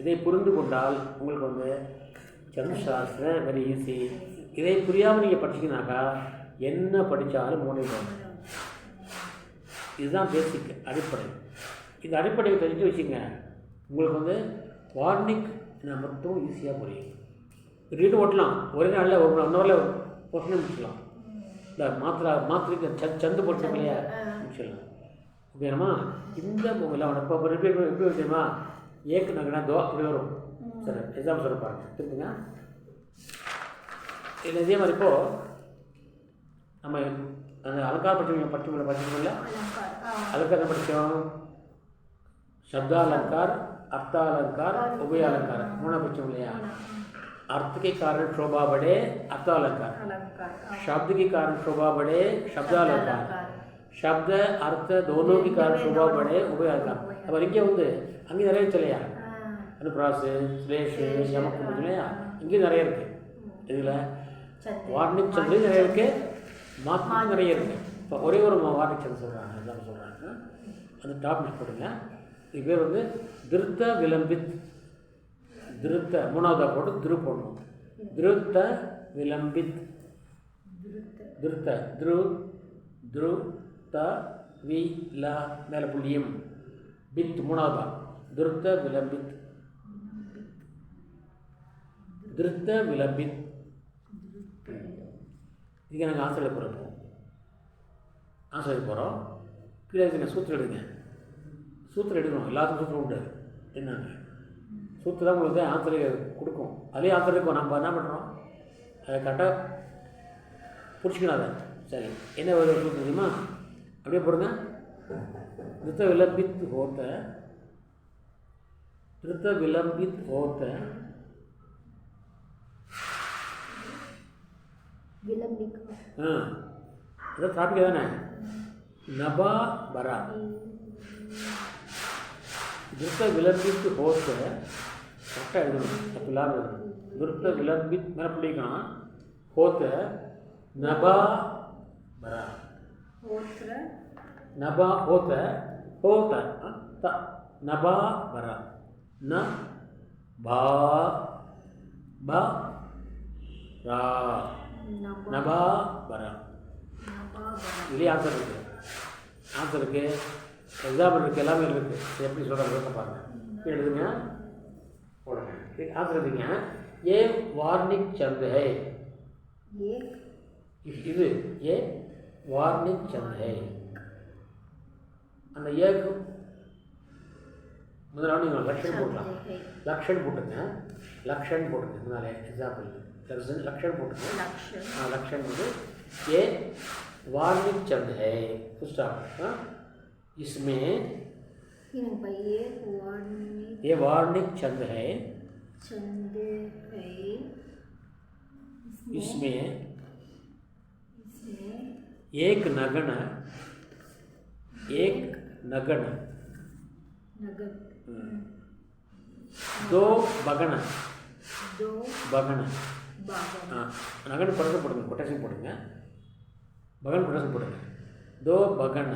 இதை புரிந்து கொண்டால் உங்களுக்கு வந்து சந்திரசாஸ்திரம் வெரி ஈஸி. இதை புரியாமல் நீங்கள் படிச்சிங்கனாக்கா என்ன படித்தாலும் மூடிடும். இதுதான் பேசிக் அடிப்படை. இந்த அடிப்படையை தெரிஞ்சு வச்சுங்க உங்களுக்கு வந்து வார்னிக் மட்டும் ஈஸியாக புரியும். ரீடு ஓட்டலாம். ஒரே நாளில் ஒரு 1 ஹவரில் கொஸ்டின் முடிச்சிடலாம். இந்த மாத்திரைக்கு சந்து போட்டு இல்லையா முடிச்சிடலாம். வேணுமா இந்த மூவிலாம் இப்போ எப்படி தெரியுமா? ஏக்கு நகனா தோ அப்படி வரும். சரி எக்ஸாம் சொல்ல பாருங்க திருப்புங்க. இல்லை இதே மாதிரி இப்போது நம்ம அந்த அலங்கார படிச்சோம்ல அதுக்கு என்ன படித்தோம்? शब्दालंकार अर्थालंकार उभयालंकार मूणा बच्चों लिया। अर्थ के कारण शोभा बढ़े अर्थालंकार, शब्द के कारण शोभा बढ़े शब्दालंकार, शब्द अर्थ दोनों के कारण शोभा बढ़े उभयालंकार. अब इंगे வந்து அங்கே நிறைய சொல்லையா அனுப்ராஸ் ஸ்லேஷ் யமக்கு இல்லையா இங்கே நிறைய இருக்கு. இதில் வார்னிக் சந்திர நிறைய இருக்கு, மாத்மா நிறைய இருக்கு. இப்போ ஒரே ஒரு வார்னிக் சந்திர சொல்கிறாங்க எல்லாரும் சொல்கிறாங்க. அந்த டாபிக் போடுங்க. இது பேர் வந்து திருத்த விளம்பித். திருத்த மூணாவதாக போட்டு திரு போடணும். திருத்த விளம்பித். திருத்த திரு திரு த வி ல மேலே புள்ளியம் பித் மூணாவதா திருத்த விளம்பித். திருத்த விளம்பித். இதுக்கு எனக்கு ஆசிரியர் போகிறோம். ஆசிரியர் போகிறோம். கீழே இருக்குங்க சூத்திரம் எடுங்க. சூத்திரம் எடுக்கணும். எல்லாத்துக்கும் சூத்திரம் உண்டு. என்னங்க சூத்திரம் தான் உங்களுக்கு ஆசிரியர் கொடுக்கும். அதே ஆசிரியர் இருக்கும். நம்ம என்ன பண்ணுறோம் அதை கரெக்டாக பிடிச்சிக்கணும். அதை சரி என்ன ஒரு சூத்திரம் தெரியுமா? அப்படியே போடுங்க. திருத்த விளம்பித் ஹோத்த, திருத்த விளம்பித் ஹோத்த அதான் டாபிக் தானே. நபா பரா திருத்த விளம்பித் ஹோத்த கரெக்டாக எழுதணும். அப்போ லாபம் எழுதணும். திருத்த விளம்பித் மேலே பிடிக்கணும். ஹோத்த நபா பரா நபா ஹோத்த ஹோத்த த நபா பரா ந பா ப ரா நபா பரா. இதுலேயே ஆன்சர் இருக்கு. ஆன்சர் இருக்குது, எக்ஸாம்பிள் இருக்குது, எல்லாமே இருக்குது. எப்படி சொல்கிறாங்க பாருங்கள். எழுதுங்க, போடுங்க. ஆன்சர் எழுதுங்க. ஏ வார்னிக் சந்த் ஹை. இது ஏ வார்னிக் சந்த் ஹை. அந்த ஏக்கு முதல்ல நீங்கள் லக்ஷன் போடலாம். லக்ஷன் போட்டுங்க, லக்ஷன் போட்டுங்க. இதனால எக்ஸாம்பிள் लक्षण போட்டுங்க. लक्षण வந்து ये वार्निक चंद है, इसमें ये वार्निक चंद है, इसमें एक नगन दो बगन नगन पढ़कर पढ़ूंगा, कोटेशन पढ़ूंगा, बगन कोटेशन पढ़ूंगा. दो बगन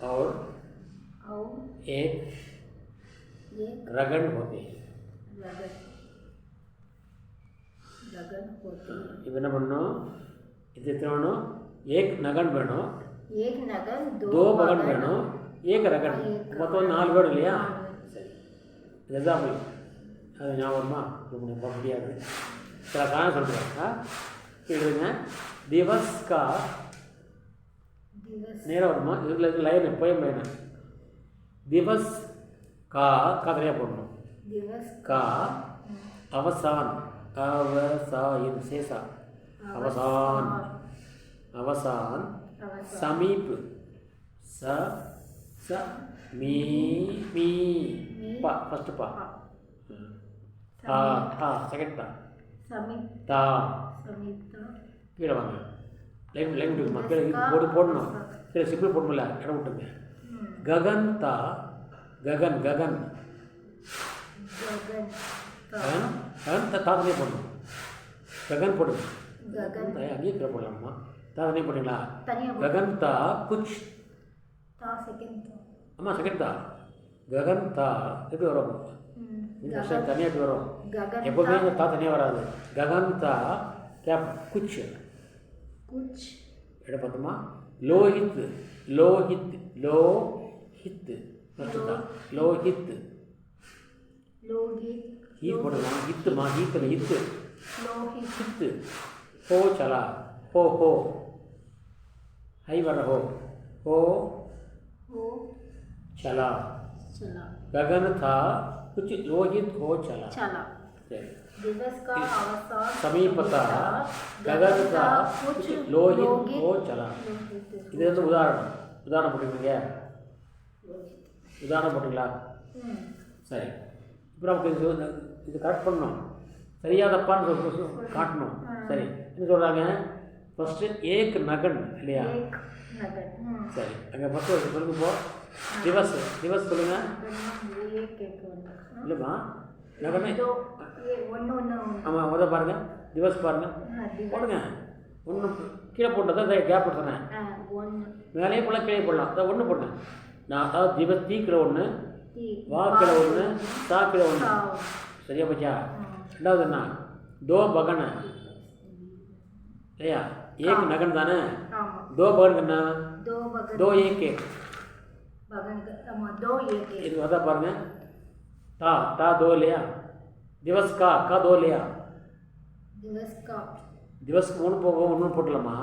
और एक रगन होते हैं. இப்போ என்ன பண்ணணும், இது எத்தனை வேணும், एक नगन வேணும், दो बगन வேணும், एक रगन, மொத்தம் 4 வேணும் இல்லையா? சரி, எக்ஸாம்பிள் அது ஞாபகமா ரொம்ப முடியாது. சில காரணம் சொல்கிறேன், எழுதுங்க. திவஸ் கா நேராக வருமா, இதில் இருக்க லைன் போயம் லைன். திவஸ் கா தனியாக போடணும். கா அவசான், அவசாயின் சேஷா, அவசான் அவசான் समीप स स मी मी पा फर्स्ट पा था था सेकंड था समीपता समीपता கீழ வாங்க. லைன் லைன் விட்டு மக்கள் போடணும். சரி, சிம்பிள் போடணும்ல, இடம் விட்டுங்க. गगन था, गगन गगन गगन गगन था नहीं போடணும். गगन போடுங்க. गगन அங்கேயே கீழே போடலாமா? தானே போடுங்களா? गगन था कुछ था सेकंड था. அம்மா செகண்ட் था. गगन था எப்படி வரும்? இந்த விஷயம் தனியாக எப்படி வரும்? எப்பவுமே இந்த தா தனியாக வராது. गगन था क्या कुछ कुछ எட பார்த்தோமா? लोहित लोहित लोहित फर्स्ट था. लोहित लोहित ही போடலாம். हित மா हित हित लोहित हित हो चला हो हाई वाला हो चला. गगन था कुछ लोहित हो चला. दिवस का अवसान समीपता गगन था कुछ लोहित हो चला. இது வந்து உதாரணம் போட்டுக்கீங்க. உதாரணம் போட்டுங்களா? சரி, இப்போ நமக்கு இது கரெக்ட் பண்ணணும். சரியா தப்பான்னு காட்டணும். சரி, என்ன சொல்கிறாங்க? ஃபஸ்ட்டு ஏக் நகன் இல்லையா? சரி, அங்கே ஃபஸ்ட்டு சொல்லுங்க. போ திவஸ் திவஸ் சொல்லுங்க. இல்லைம்மா, நகன் ஆமாம், முதல் பாருங்கள். திவஸ் பாருங்கள், போடுங்க. ஒன்று கீழே போட்டது தான் கேப் எடுத்துனேன். மேலேயே போடலாம், கீழே போடலாம். அதான் ஒன்று போட்டேன் நான். அதாவது திவஸ் தீ கிலோ ஒன்று, வா கிலோ ஒன்று, சா கிலோ ஒன்று. சரியா போச்சா? ரெண்டாவது என்ன? दो बगन இல்லையா? एक नगन தானே? दो बगन करना, दो एक एक இது அதான் பாருங்க. தா தா दो लिया. दिवस का दो लिया. दिवस மூணு போகும், ஒன்று போட்டலாமா?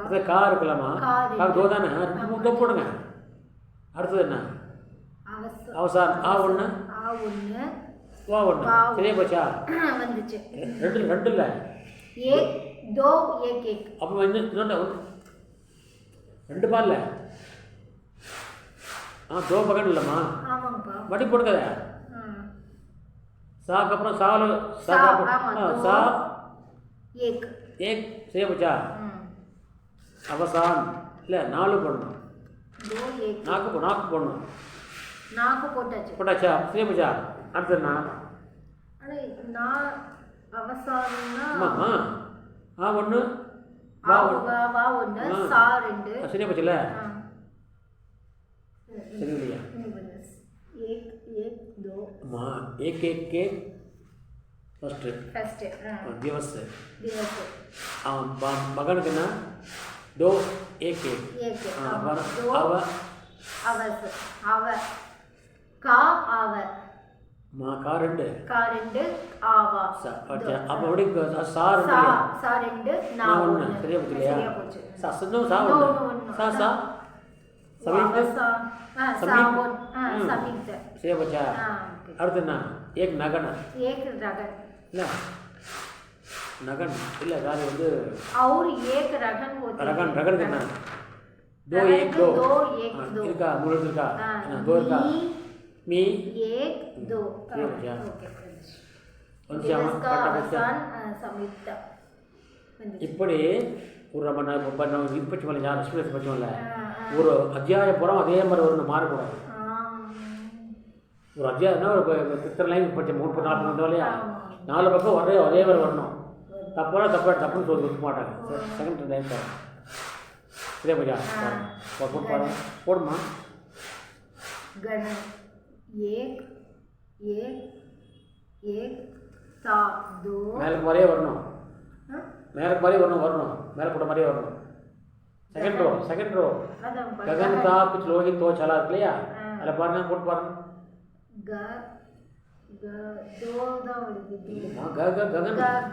அது கா இருக்கலாமா? கா दो தானே? ரெண்டு दो போடுங்க. அடுத்தது என்ன? அவசான் ஆ ஒன்று வா ஒன்று. சரியா போச்சா? வந்துச்சு. ரெண்டு இல்லை, एक दो एक एक. அப்போ வந்து இன்னொன்று ரெண்டு பால் இல்லை. दो बगन இல்லைம்மா? வட்டி போட்டுக்கத. சாக்கு அப்புறம் சா एक एक. சரியா போச்சா? அவசான் இல்லை, 4 போடணும். நாக்கு போடணும். நாக்கு போட்டாச்சா? சரியா போச்சா? அடுத்ததுண்ணா ஒன்று சரியா போச்சுல்ல? சரி இல்லையா? एक एक के फर्स्ट दिवस बगन के ना दो एक एक एक हाँ ஆமா. पर दो अव அவஸ் அவ கா அவ माँ का ரெண்டு கா ரெண்டு ஆவா अच्छा अब बड़ी सा ரெண்டு சா இல்லையா? சா ரெண்டு நா நான் ஒன்று ஒன்று சரியா போச்சு இல்லையா? சரியா போச்சு சா இன்னும் சா நோ, ஒன்று நோ, நோ. சா சா சமீப சா சமீப. சாபோன் ம். சமீப சரியா போச்சா? ஓகே அடுத்து என்ன एक नगन एक रगन இல்லை नगन இல்லை அது வந்து और एक रगन होती है रगन रगन करना दो रगन एक को दो दो एक हाँ, दो இருக்கா மூணு இருக்கா हाँ, दो இருக்கா मी एक दो ठीक है क्या? ओके வந்துச்சா? इसका கரெக்டா போச்சா? अवसान संयुक्त இப்படி ஒரு நம்ம இது பற்றி யார் எக்ஸ்பிரஸ் பற்றில ஒரு அத்தியாயம் புறம் அதே மாதிரி ஒரு மாறக்கூடாது ஒரு அத்தியாயம்னா ஒரு இத்தனை லைன் படித்த 30-40 வந்தோம் இல்லையா 4 பக்கம் ஒரே மாதிரி வரணும் தப்புனா தப்புன்னு சொல்லி கொடுக்க மாட்டாங்க செகண்ட் டைம் தரேன் சரியா பையா போட்டு பாருங்க போடுமா गण एक एक एक ता दो மேலுக்கு மாதிரியே வரணும் மேலுக்கு மாதிரியே வரணும் மேலே போட்ட மாதிரியே வரணும் செகண்ட் ரோ गगन था कुछ लोग तो चला இல்லையா அதில் பாருங்க போட்டு பாருங்க ग ग दो दा வருது हाँ गगन ग ग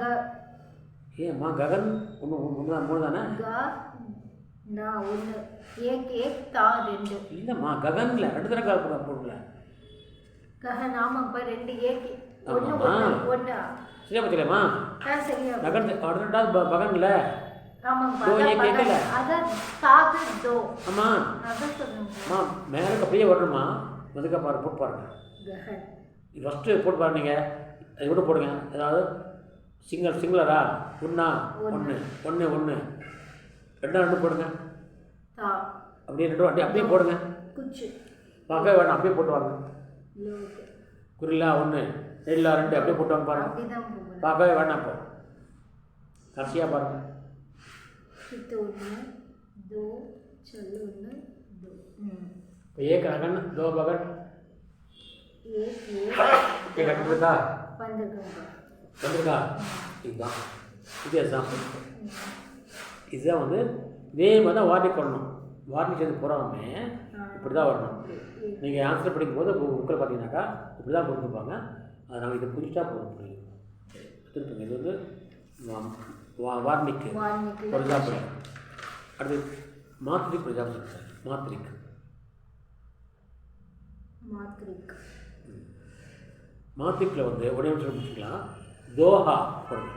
ஏம்மா ககன் மூணு தானே ग ना ஒன்று एक एक ता ரெண்டு இல்லைம்மா ககன்ல ரெண்டு தடவை கால் போடல கஹன் ஆமாப்பா ரெண்டு ஏக் ஒன்று ஆமாம்மா. ஒன்று சரியா பத்தியலம்மா சரியா ககன் அடுத்த பகன்ல ஆமாப்பா दो एक एक இல்ல அதான் தாது தோ அம்மா அதான் சொல்லுங்க அம்மா மேலுக்கு அப்படியே வரணுமா அதுக்கு பாரு போட்டு பாருங்க கஹன் ஃபஸ்ட்டு போட்டு பாருங்க நீங்கள் அது கூட போடுங்க அதாவது சிங்களரா ஒன்றா ஒன்று ரெண்டு போடுங்க தா அப்படியே ரெண்டு அப்படியே போடுங்க குச்சு பார்க்க வேணாம் அப்படியே போட்டு வாங்க லோக் குறிலா ஒன்று ரெண்டுலா ரெண்டு அப்படியே போட்டு வாங்க பாருங்க அப்படிதான் போகணும் பார்க்கவே வேணாம் இப்போ கடைசியாக பாருங்க இது ஒன்று दो चलो ஒன்று दो இப்போ एक रगन दो बगन एक रगन இருக்கா வந்திருக்கா இதுதான் இது எக்ஸாம்பிள் இதுதான் வந்து இதே மாதிரி தான் வார்னிக் பண்ணணும் வார்னிக் செய்து போகாமே இப்படி தான் வரணும் நீங்கள் ஆன்சர் படிக்கும்போது புக்கில் பார்த்தீங்கன்னாக்கா இப்படி தான் கொடுத்துருப்பாங்க அதை நாங்கள் இதை புரிஞ்சுட்டா போதும் புரியும் திருப்பி இது வந்து வார்னிக்கு ஒரு எக்ஸாம்பிள் அடுத்து மாத்ரிக் ஒரு எக்ஸாம்பிள் மாத்ரிக் மாத்ரிக்கில் வந்து ஒரே நிமிஷம் முடிச்சுக்கலாம் தோஹா போடுங்க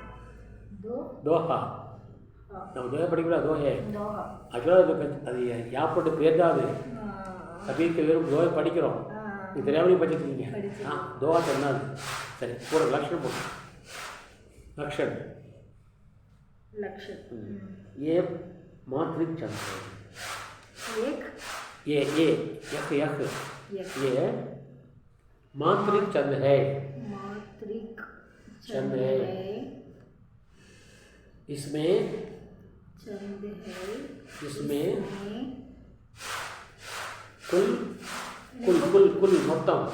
தோஹா நம்ம தோஹா படிக்கல தோஹே ஆக்சுவலாக அது யாப்போட்டு பேர் தான் அது கபீருக்கு வெறும் தோஹை படிக்கிறோம் இது தெரியாமலே படிச்சிருக்கீங்க தோஹா சொன்னாது சரி போடு லக்ஷன் போடு लक्षण ये मात्रिक चंद है ये यख ये मात्रिक चंद है चंद है इसमें कुल मतलब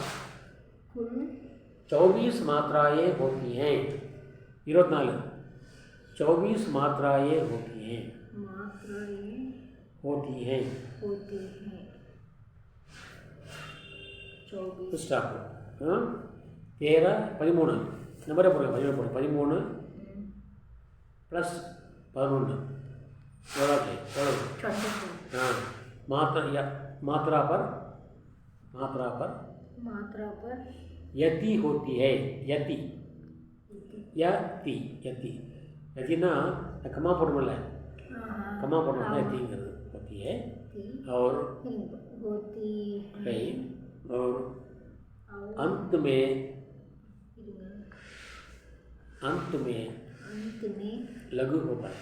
24 मात्राएं होती हैं 24 मात्राएं होती हैं स्टाप 13 नंबर போடுங்க 13 प्लस 11 मात्रा पर यति होती है यति यतिना कमा पोडमल कमा पोडमल यतिंगरது होती है और अंत में लघु होता है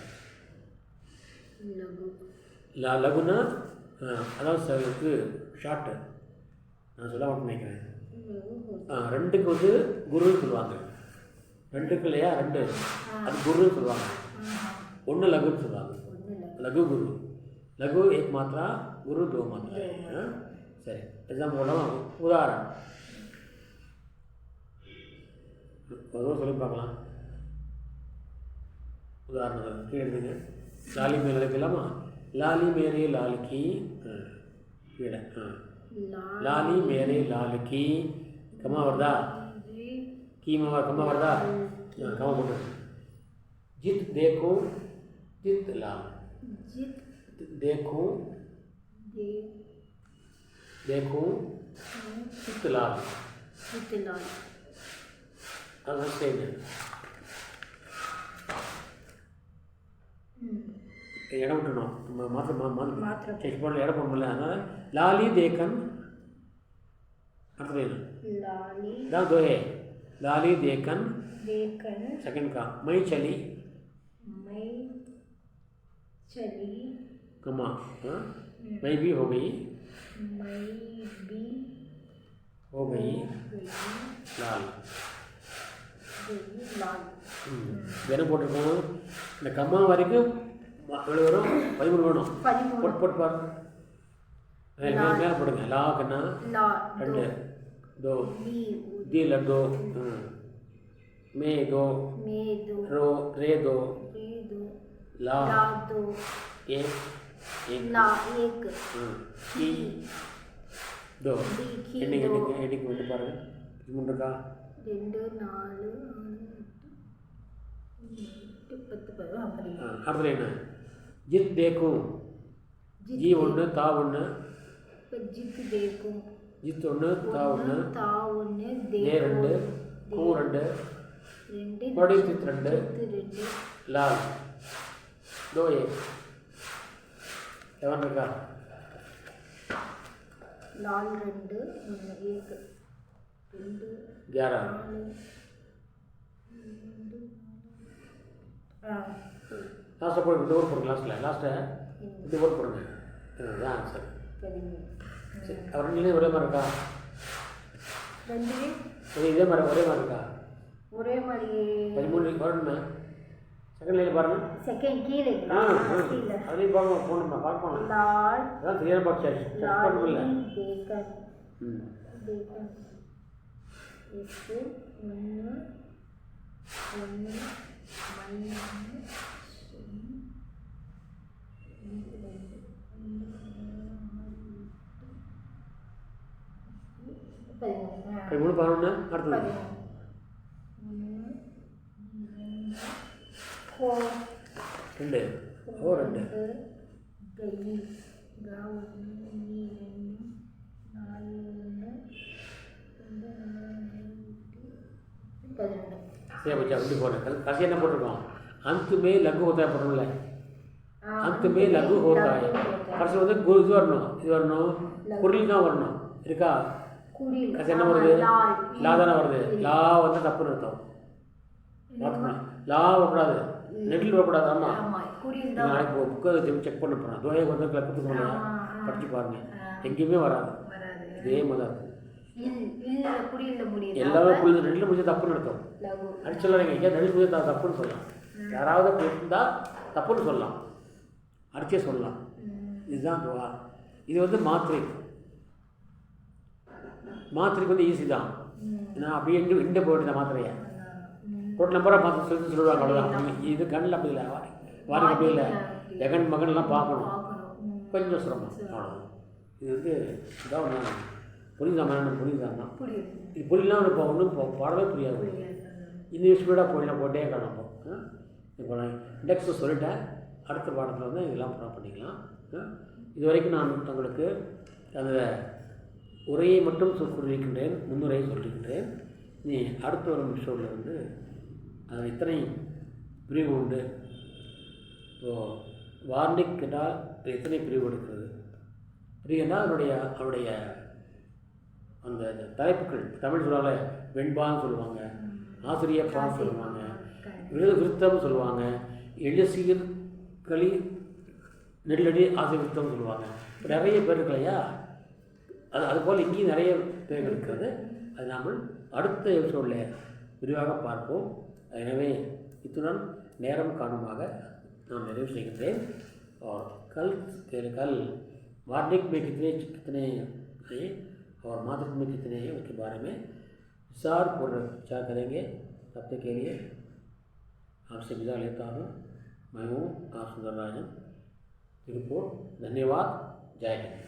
लघुना அதாவது ஷார்ட் நான் சொல்ல மாட்டேன் நினைக்கிறேன் ரெண்டுக்கு வந்து குருன்னு சொல்லுவாங்க ரெண்டுக்கு இல்லையா ரெண்டு அது குருன்னு சொல்லுவாங்க ஒன்று லகுன்னு சொல்லுவாங்க लघु गुरु लघु एक मात्रा गुरु दो मात्रा है सही एग्जाम्पल बोला उदाहरण சொல்லி பார்க்கலாம் உதாரணம் கீழே எடுத்துங்க லாலி மேல் எடுக்கலாமா लाली मेरे लाल की वीड़ा लाली मेरे लाल की कमा वर्दा की मामा कमा वर्दा कमा बोल जित देखो जित लाल जित देखो देखो चित लाल जितलाल अगस्ते இடம் விட்டுணும் மாத்திரை செக் பண்ணல இடம் போடல அதனால் லாலி தேக்கன் அடுத்தது लाली தான் தோயே लाली देखन देखन सेकंड का मैं चली मैं चली कमा मैं भी हो गई मैं भी हो गई लाल लाल என்ன போட்டிருக்கோம் இந்த கம்மா வரைக்கும் எவ்வளோ வரும் 13 வேணும் போட்டு பாரு மேலே போடுங்க லா கண்ணா ரெண்டு दो दी लड्डो मैं दो रो रे दो ला दो एक ला एक की दो एडिंग வந்து பாருங்க இது முண்டக்கா 2 4 8 10 அடுத்து என்ன जित देखो जी ஒன்று தா ஒன்று जित देखो जित ஒன்று தா ஒன்று ता ஒன்று दे ரெண்டு கூ ரெண்டு ரெண்டு बड़ी चित ரெண்டு ரெண்டு लाल दो एक एवन रखा लाल ரெண்டு ஒன்று एक ரெண்டு 11 லாஸ்ட்டாக போடுங்க இந்த ஊர் போடுங்க லாஸ்ட்டில் இந்த ஊர் போடுங்க இதுதான் ஆன்சர் சரி அவர் ரெண்டுலேயும் ஒரே மாதிரி இருக்கா இதே மாதிரி ஒரே மாதிரி இருக்கா ஒரே மாதிரி 13 வரணுமே செகண்ட் லைனில் பாருங்கள் செகண்ட் கீழே அதுலேயும் பார்க்கணும் போகணுமா பார்க்கணும் लाल அதான் கிளியர் பாக்ஸ் செக் பண்ணல देखन देखन इसको ஒன்று ஒன்று மூணு 11 அடுத்தது ரெண்டு ஓ ரெண்டு சரி பச்சா அப்படி போடுறேன் கடைசி என்ன போட்டிருக்கோம் अंत में लघु होता है पढ़ने अंत में लघु होता है कடைசி வந்து இது வரணும் குரில் தான் வரணும் இருக்கா கடைசி என்ன வருது லா தானே வருது லா வந்து தப்புன்னு அர்த்தம் பார்த்துக்கணும் லா வரக்கூடாது நெட்டில் வரக்கூடாது ஆமாம் நாளைக்கு புக்கை செக் பண்ண போகிறேன் தோயை வந்து கிளப்புக்கு போனேன் படித்து பாருங்கள் எங்கேயுமே வராது இதே மாதிரி தான் எல்லாமே புரியுது நெட்டில் முடிஞ்ச தப்புன்னு அர்த்தம் அடிச்சு சொல்லாதீங்க ஐயா நெட்டில் முடிஞ்ச தப்புன்னு சொல்லலாம் யாராவது இருந்தால் தப்புன்னு சொல்லலாம் அடிச்சே சொல்லலாம் இதுதான் துவா இது வந்து மாத்திரைக்கு வந்து ஈஸி தான் ஏன்னா அப்படியே இண்டு போயிட்டு மாத்திரையை டோட்டல் நம்பராக பார்த்து சொல்லுவாங்க அவ்வளோதான் இது கண்ணில் அப்படி இல்லை வாரிக்கு அப்படி இல்லை ஜெகன் மகன்லாம் பார்க்கணும் கொஞ்சம் சிரமம் அவ்வளோதான் இது வந்து இதான் ஒன்று புரியுதான் தான் இது புரியலாம் இப்போ ஒன்றும் பாடவே புரியாது இன்னும் ஸ்பீடாக போட்டே காணும் இப்போ நான் இண்டெக்ஸை சொல்லிட்டேன் அடுத்த பாடத்தில் வந்து இதெல்லாம் ப்ரா பண்ணிக்கலாம் இது வரைக்கும் நான் உங்களுக்கு அந்த உரையை மட்டும் சொல்லியிருக்கின்றேன் முன்னுரையை சொல்லியிருக்கின்றேன் நீ அடுத்த ஒரு நிமிஷத்தில் வந்து அதில் இத்தனை பிரிவு உண்டு இப்போது வார்னிக் என்றால் எத்தனை பிரிவு இருக்கிறது பிரிவுன்னா அவருடைய அந்த தலைப்புகள் தமிழ் சொல்லால வெண்பான்னு சொல்லுவாங்க ஆசிரியப்பான்னு சொல்லுவாங்க விருத்தம் சொல்லுவாங்க எழுசீர்களி நெல்லடி ஆசிரியத்தம் சொல்லுவாங்க இப்போ நிறைய பேர் இருக்கு இல்லையா அதுபோல் இங்கேயும் நிறைய பேர் இருக்கிறது அது நாம் அடுத்த எபிசோடில் விரிவாக பார்ப்போம் எனவே இத்துடன் நேரம் காரணமாக நான் நிறைவு செய்கின்றேன் और कल वार्निक में कितने हैं और मातृक में कितने हैं उसके बारे में विस्तार पूर्वक विचार करेंगे तब तक के लिए आपसे विदा लेता हूँ मैं हूँ आप सुंदर राजन இருப்போம். தன்யவாத். ஜெய் ஹிந்த்.